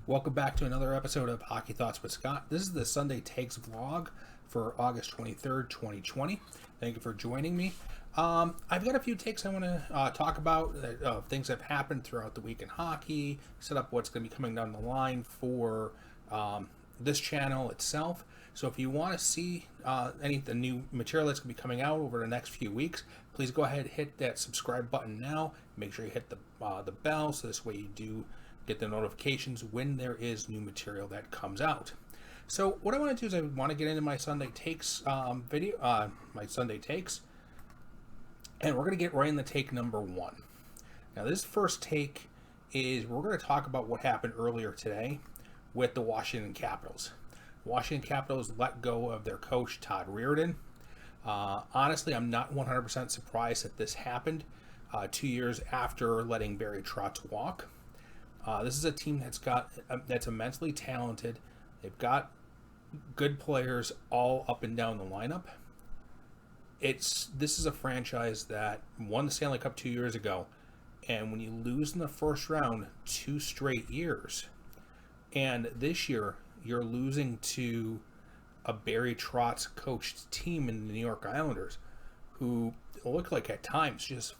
Welcome back to another episode of Hockey Thoughts with Scott. This is the Sunday Takes vlog for August 23rd, 2020. Thank you for joining me. I've got a few takes I want to talk about, things that have happened throughout the week in hockey, set up what's going to be coming down the line for this channel itself. So if you want to see any of the new material that's going to be coming out over the next few weeks, please go ahead and hit that subscribe button now. Make sure you hit the bell so this way you do get the notifications when there is new material that comes out. So what I want to do is I want to get into my Sunday Takes my Sunday Takes, and we're going to get right into take number one. Now this first take is we're going to talk about what happened earlier today with the Washington Capitals. Washington Capitals let go of their coach, Todd Reirdon. Honestly, I'm not 100% surprised that this happened 2 years after letting Barry Trotz walk. This is a team that's immensely talented. They've got good players all up and down the lineup. This is a franchise that won the Stanley Cup 2 years ago, and when you lose in the first round 2 straight years, and this year you're losing to a Barry Trotz coached team in the New York Islanders, who look like at times just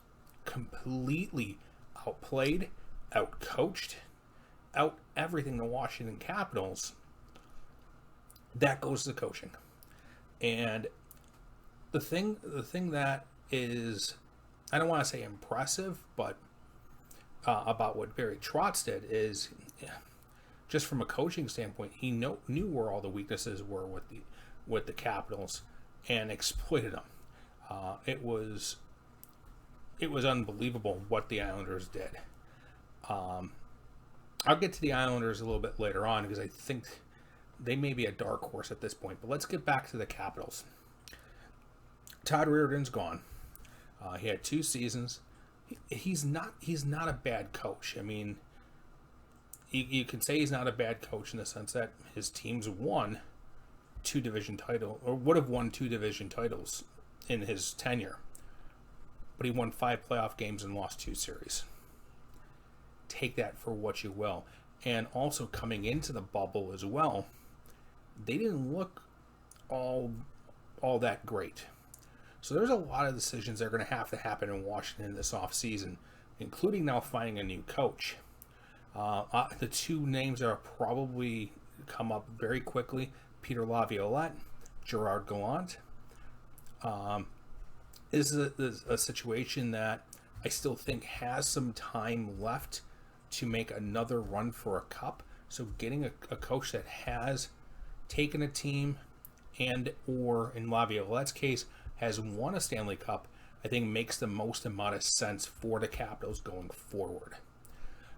completely outplayed, out-coached, out everything the Washington Capitals. That goes to coaching. And the thing that is, I don't want to say impressive, but about what Barry Trotz did is, just from a coaching standpoint, he knew where all the weaknesses were with the Capitals and exploited them. It was unbelievable what the Islanders did. I'll get to the Islanders a little bit later on because I think they may be a dark horse at this point. But let's get back to the Capitals. Todd Reirdon's gone. He had 2 seasons. He's not a bad coach. I mean, you can say he's not a bad coach in the sense that his teams won 2 division titles, or would have won 2 division titles in his tenure. But he won 5 playoff games and lost 2 series. Take that for what you will. And also coming into the bubble as well, they didn't look all that great. So there's a lot of decisions that are going to have to happen in Washington this offseason, including now finding a new coach. The 2 names that are probably come up very quickly, Peter Laviolette, Gerard Gallant. This is a situation that I still think has some time left to make another run for a cup. So getting a coach that has taken a team and, or in Laviolette's case, has won a Stanley Cup, I think makes the most amount of sense for the Capitals going forward.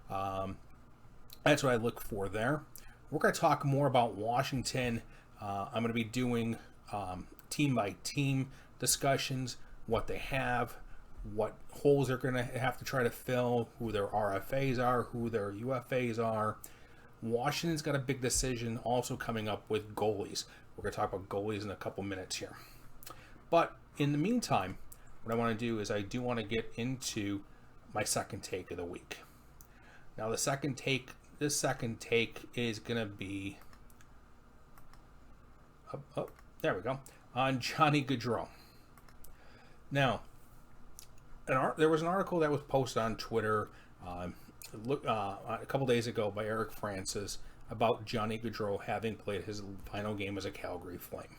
That's what I look for there. We're going to talk more about Washington. I'm going to be doing team by team discussions, what they have, what holes they're going to have to try to fill, who their RFAs are, who their UFAs are. Washington's got a big decision also coming up with goalies. We're going to talk about goalies in a couple minutes here. But in the meantime, what I want to do is I do want to get into my second take of the week. Now this second take is going to be, there we go, on Johnny Gaudreau. Now, there was an article that was posted on Twitter a couple days ago by Eric Francis about Johnny Gaudreau having played his final game as a Calgary Flame.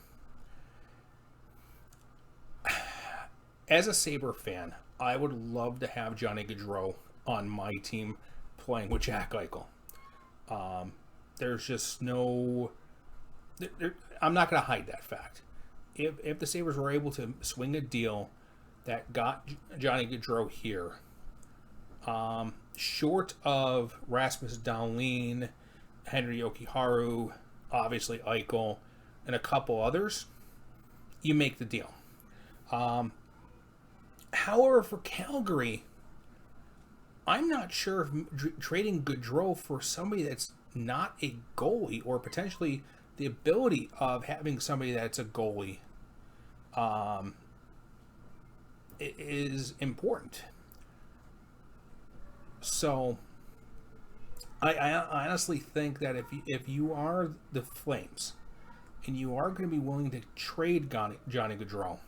As a Sabre fan, I would love to have Johnny Gaudreau on my team playing with Jack Eichel. There's just no... I'm not going to hide that fact. If the Sabres were able to swing a deal that got Johnny Gaudreau here, short of Rasmus Dahlin, Henry Jokiharju, obviously Eichel, and a couple others, you make the deal. However, for Calgary, I'm not sure if trading Gaudreau for somebody that's not a goalie, or potentially the ability of having somebody that's a goalie, is important. So I honestly think that if you are the Flames and you are going to be willing to trade Johnny Gaudreau,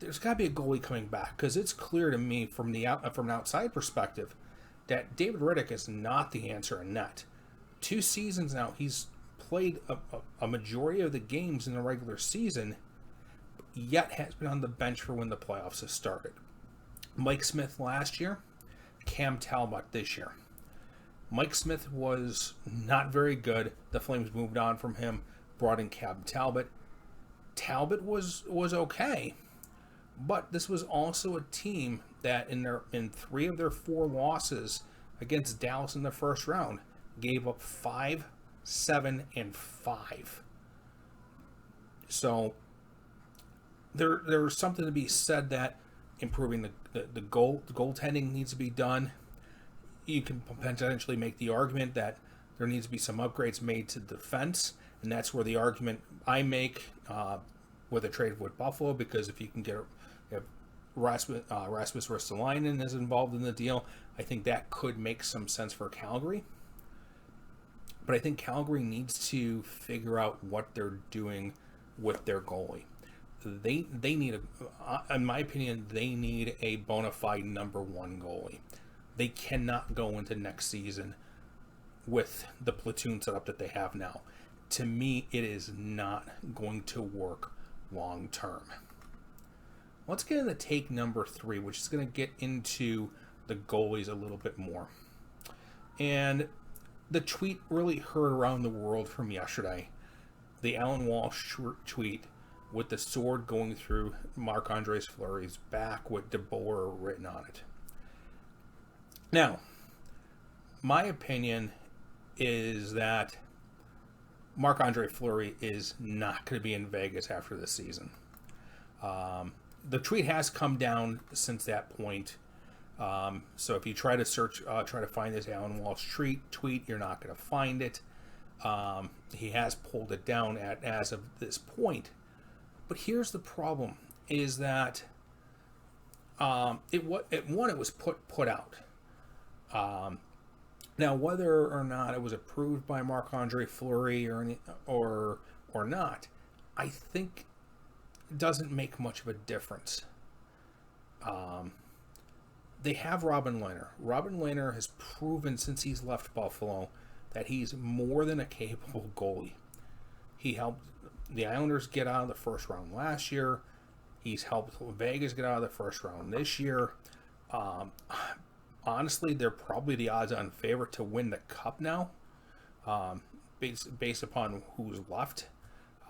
there's got to be a goalie coming back, because it's clear to me from an outside perspective that David Rittich is not the answer in net. 2 seasons now, he's played a majority of the games in the regular season, yet has been on the bench for when the playoffs have started. Mike Smith last year, Cam Talbot this year. Mike Smith was not very good. The Flames moved on from him, brought in Cam Talbot. Talbot was okay, but this was also a team that in 3 of their 4 losses against Dallas in the first round gave up 5, 7, and 5. So there's something to be said that improving the goaltending needs to be done. You can potentially make the argument that there needs to be some upgrades made to defense, and that's where the argument I make with a trade with Buffalo, because if you can get Rasmus Ristolainen is involved in the deal, I think that could make some sense for Calgary. But I think Calgary needs to figure out what they're doing with their goalie. They need in my opinion, they need a bona fide number 1 goalie. They cannot go into next season with the platoon setup that they have now. To me, it is not going to work long term. Let's get into take number 3, which is going to get into the goalies a little bit more. And the tweet really heard around the world from yesterday. The Allan Walsh tweet with the sword going through Marc-Andre Fleury's back with DeBoer written on it. Now, my opinion is that Marc-Andre Fleury is not going to be in Vegas after this season. The tweet has come down since that point. So if you try to search, try to find this Allan Walsh tweet, you're not going to find it. He has pulled it down as of this point. But here's the problem: is that it was put out. Now, whether or not it was approved by Marc-Andre Fleury or not, I think it doesn't make much of a difference. They have Robin Lehner. Robin Lehner has proven since he's left Buffalo that he's more than a capable goalie. He helped the Islanders get out of the first round last year. He's helped Vegas get out of the first round this year. Honestly, they're probably the odds-on favorite to win the Cup now, based upon who's left.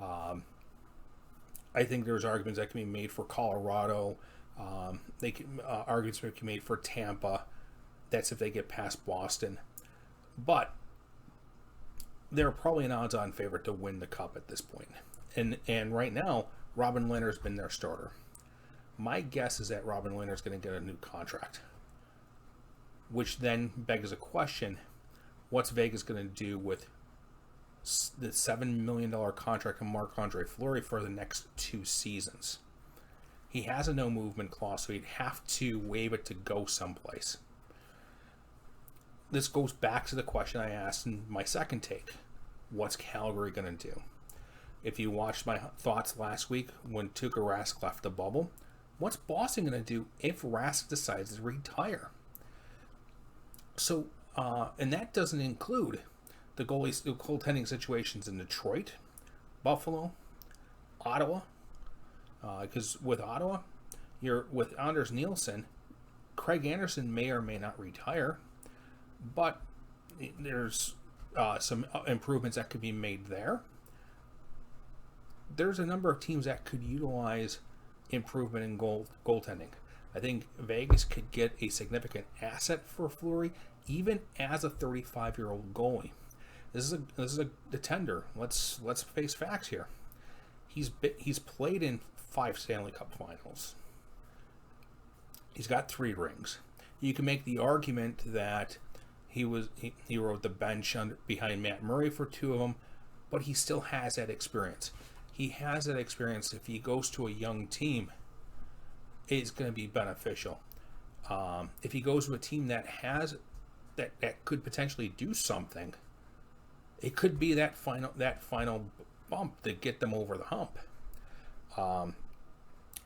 I think there's arguments that can be made for Colorado. Arguments can be made for Tampa. That's if they get past Boston. But they're probably an odds-on favorite to win the Cup at this point. And right now, Robin Lehner's been their starter. My guess is that Robin Lehner's going to get a new contract, which then begs a question: what's Vegas going to do with the $7 million contract of Marc-Andre Fleury for the next 2 seasons? He has a no movement clause, so he'd have to waive it to go someplace. This goes back to the question I asked in my second take: what's Calgary going to do? If you watched my thoughts last week when Tuukka Rask left the bubble, what's Boston going to do if Rask decides to retire? So, and that doesn't include the goaltending situations in Detroit, Buffalo, Ottawa. Because with Ottawa, you're with Anders Nielsen. Craig Anderson may or may not retire, but there's some improvements that could be made there. There's a number of teams that could utilize improvement in goaltending. I think Vegas could get a significant asset for Fleury, even as a 35-year-old goalie. This is a contender. Let's face facts here. He's played in 5 Stanley Cup Finals. He's got 3 rings. You can make the argument that he rode the bench behind Matt Murray for 2 of them, but he still has that experience. He has that experience. If he goes to a young team, it's going to be beneficial. If he goes to a team that has that could potentially do something. It could be that final bump to get them over the hump. I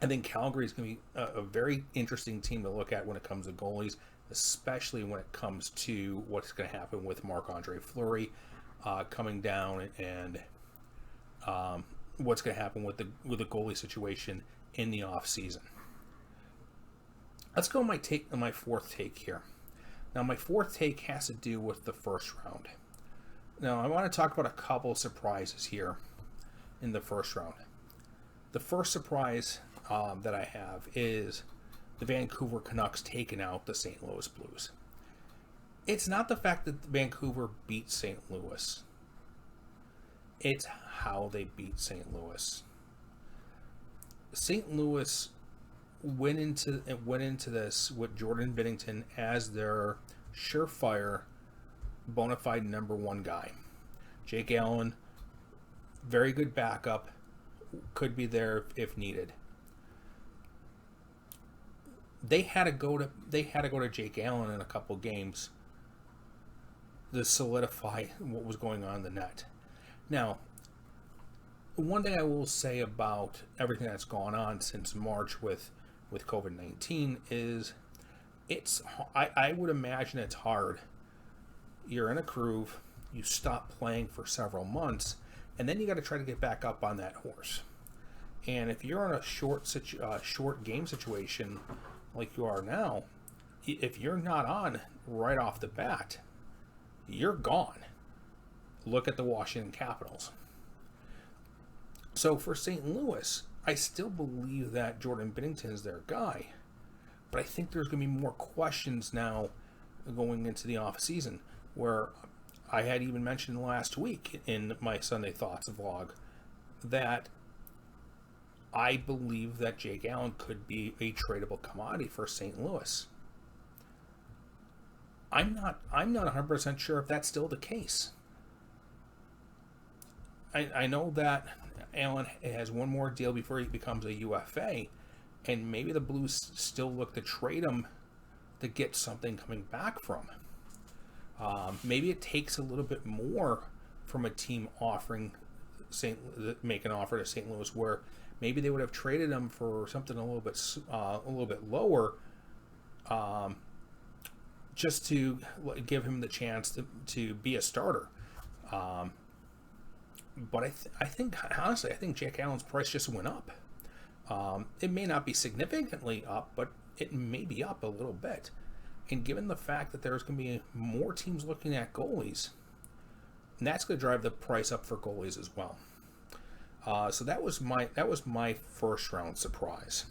think Calgary is going to be a very interesting team to look at when it comes to goalies, especially when it comes to what's going to happen with Marc-Andre Fleury coming down, and what's going to happen with the goalie situation in the off season. Let's go my fourth take here. Now, my fourth take has to do with the first round. Now, I want to talk about a couple of surprises here in the first round. The first surprise that I have is the Vancouver Canucks taking out the St. Louis Blues. It's not the fact that Vancouver beat St. Louis. It's how they beat St. Louis. St. Louis went into this with Jordan Binnington as their surefire, bona fide number one guy. Jake Allan, very good backup, could be there if needed. They had to go to Jake Allan in a couple games to solidify what was going on in the net. Now, one thing I will say about everything that's gone on since March with COVID-19 is I would imagine it's hard. You're in a groove, you stop playing for several months, and then you got to try to get back up on that horse. And if you're in a short game situation like you are now, if you're not on right off the bat, you're gone. Look at the Washington Capitals. So for St. Louis, I still believe that Jordan Binnington is their guy, but I think there's going to be more questions now going into the off season, where I had even mentioned last week in my Sunday Thoughts vlog that I believe that Jake Allan could be a tradable commodity for St. Louis. I'm not 100% sure if that's still the case. I know that Allan has one more deal before he becomes a UFA, and maybe the Blues still look to trade him to get something coming back from him. Maybe it takes a little bit more from a team make an offer to St. Louis, where maybe they would have traded him for something a little bit lower, just to give him the chance to be a starter. But I think honestly, I think Jake Allan's price just went up. It may not be significantly up, but it may be up a little bit. And given the fact that there's going to be more teams looking at goalies, and that's going to drive the price up for goalies as well. So that was my first round surprise.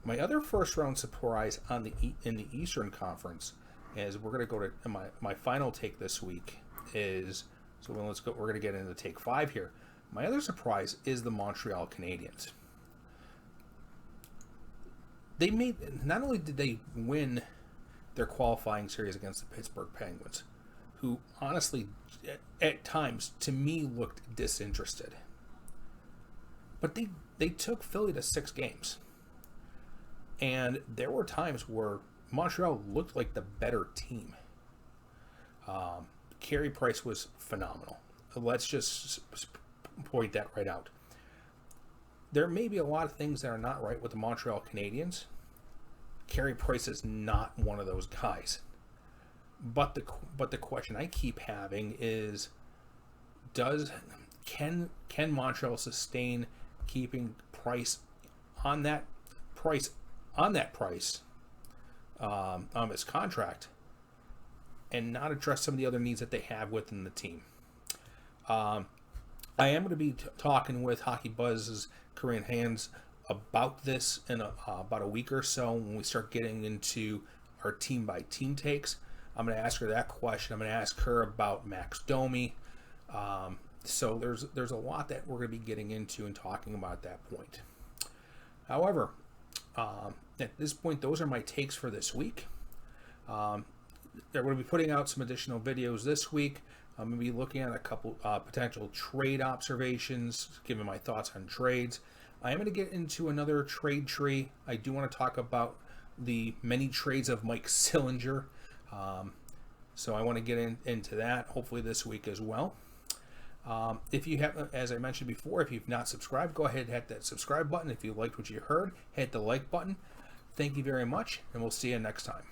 My other first round surprise in the Eastern Conference is we're going to go to my final take this week is. So let's go. We're going to get into take 5 here. My other surprise is the Montreal Canadiens. Not only did they win their qualifying series against the Pittsburgh Penguins, who honestly at times to me looked disinterested, but they took Philly to 6 games, and there were times where Montreal looked like the better team. Carey Price was phenomenal. Let's just point that right out. There may be a lot of things that are not right with the Montreal Canadiens. Carey Price is not one of those guys. But the question I keep having is, can Montreal sustain keeping Price on that price on his contract, and not address some of the other needs that they have within the team? I am going to be talking with Hockey Buzz's Corinne Hands about this in about a week or so when we start getting into our team-by-team takes. I'm going to ask her that question. I'm going to ask her about Max Domi. So there's a lot that we're going to be getting into and talking about at that point. However, at this point, those are my takes for this week. They're going to be putting out some additional videos this week. I'm going to be looking at a couple potential trade observations, giving my thoughts on trades. I am going to get into another trade tree. I do want to talk about the many trades of Mike Sillinger. So I want to get into that hopefully this week as well. If you have, as I mentioned before, if you've not subscribed, go ahead and hit that subscribe button. If you liked what you heard, hit the like button. Thank you very much, and we'll see you next time.